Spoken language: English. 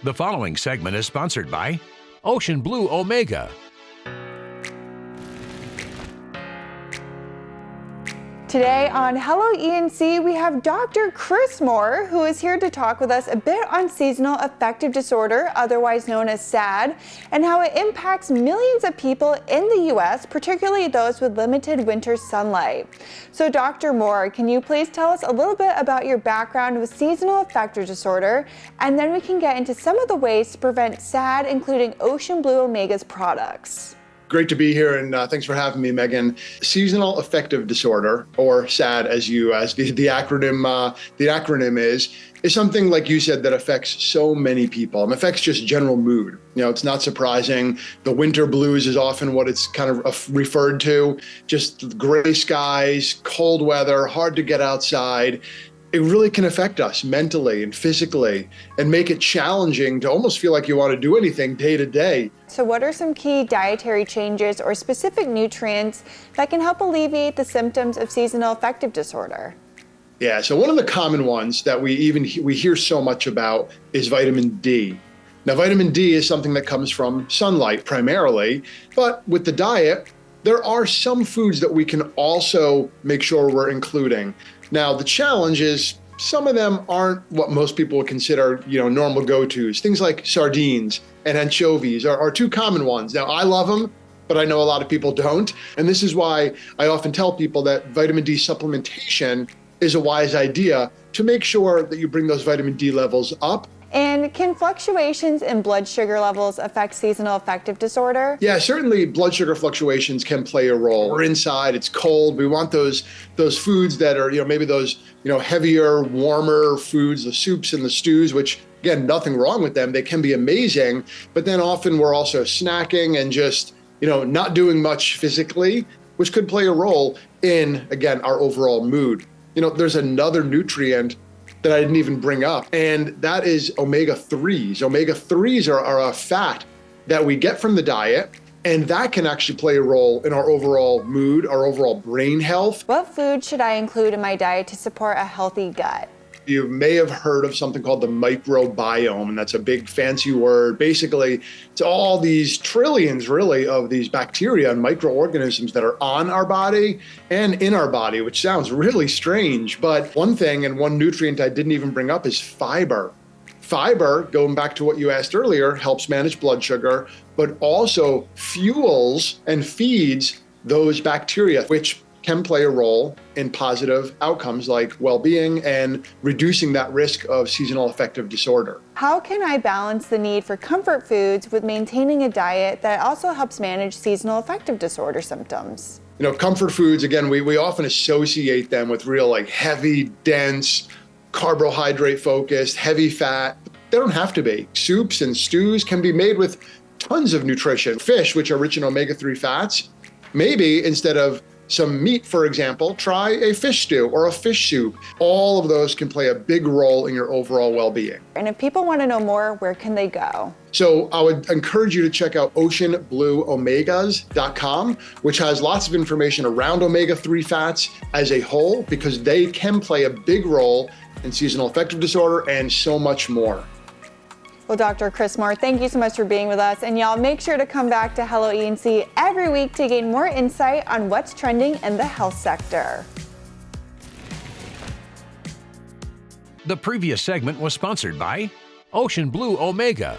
The following segment is sponsored by Ocean Blue Omega. Today on Hello ENC, we have Dr. Chris Mohr, who is here to talk with us a bit on seasonal affective disorder, otherwise known as S.A.D, and how it impacts millions of people in the U.S., particularly those with limited winter sunlight. So Dr. Mohr, can you please tell us a little bit about your background with seasonal affective disorder, and then we can get into some of the ways to prevent S.A.D, including Ocean Blue Omega's products. Great to be here, and thanks for having me, Meghan. Seasonal Affective Disorder, or S.A.D, as the acronym is something, like you said, that affects so many people. It affects just general mood. You know, it's not surprising. The winter blues is often what it's kind of referred to. Just gray skies, cold weather, hard to get outside. It really can affect us mentally and physically and make it challenging to almost feel like you want to do anything day to day. So what are some key dietary changes or specific nutrients that can help alleviate the symptoms of seasonal affective disorder? Yeah, so one of the common ones that we hear so much about is vitamin D. Now, vitamin D is something that comes from sunlight primarily, but with the diet, there are some foods that we can also make sure we're including. Now, the challenge is some of them aren't what most people would consider, normal go-tos. Things like sardines and anchovies are two common ones. Now, I love them, but I know a lot of people don't. And this is why I often tell people that vitamin D supplementation is a wise idea to make sure that you bring those vitamin D levels up. And can fluctuations in blood sugar levels affect seasonal affective disorder? Yeah, certainly blood sugar fluctuations can play a role. We're inside, it's cold. We want those foods that are, maybe those, heavier, warmer foods, the soups and the stews, which again, nothing wrong with them. They can be amazing, but then often we're also snacking and just, not doing much physically, which could play a role in, again, our overall mood. There's another nutrient that I didn't even bring up, and that is omega-3s. Omega-3s are a fat that we get from the diet, and that can actually play a role in our overall mood, our overall brain health. What food should I include in my diet to support a healthy gut? You may have heard of something called the microbiome, and that's a big fancy word. Basically, it's all these trillions, really, of these bacteria and microorganisms that are on our body and in our body, which sounds really strange. But one thing and one nutrient I didn't even bring up is fiber. Fiber, going back to what you asked earlier, helps manage blood sugar, but also fuels and feeds those bacteria, which can play a role in positive outcomes like well-being and reducing that risk of seasonal affective disorder. How can I balance the need for comfort foods with maintaining a diet that also helps manage seasonal affective disorder symptoms? Comfort foods, again, we often associate them with real heavy, dense, carbohydrate focused, heavy fat. They don't have to be. Soups and stews can be made with tons of nutrition. Fish, which are rich in omega-3 fats, maybe instead of some meat, for example, try a fish stew or a fish soup. All of those can play a big role in your overall well-being. And if people want to know more, where can they go? So I would encourage you to check out oceanblueomegas.com, which has lots of information around omega-3 fats as a whole, because they can play a big role in seasonal affective disorder and so much more. Well, Dr. Chris Mohr, thank you so much for being with us. And y'all make sure to come back to Hello ENC every week to gain more insight on what's trending in the health sector. The previous segment was sponsored by Ocean Blue Omega.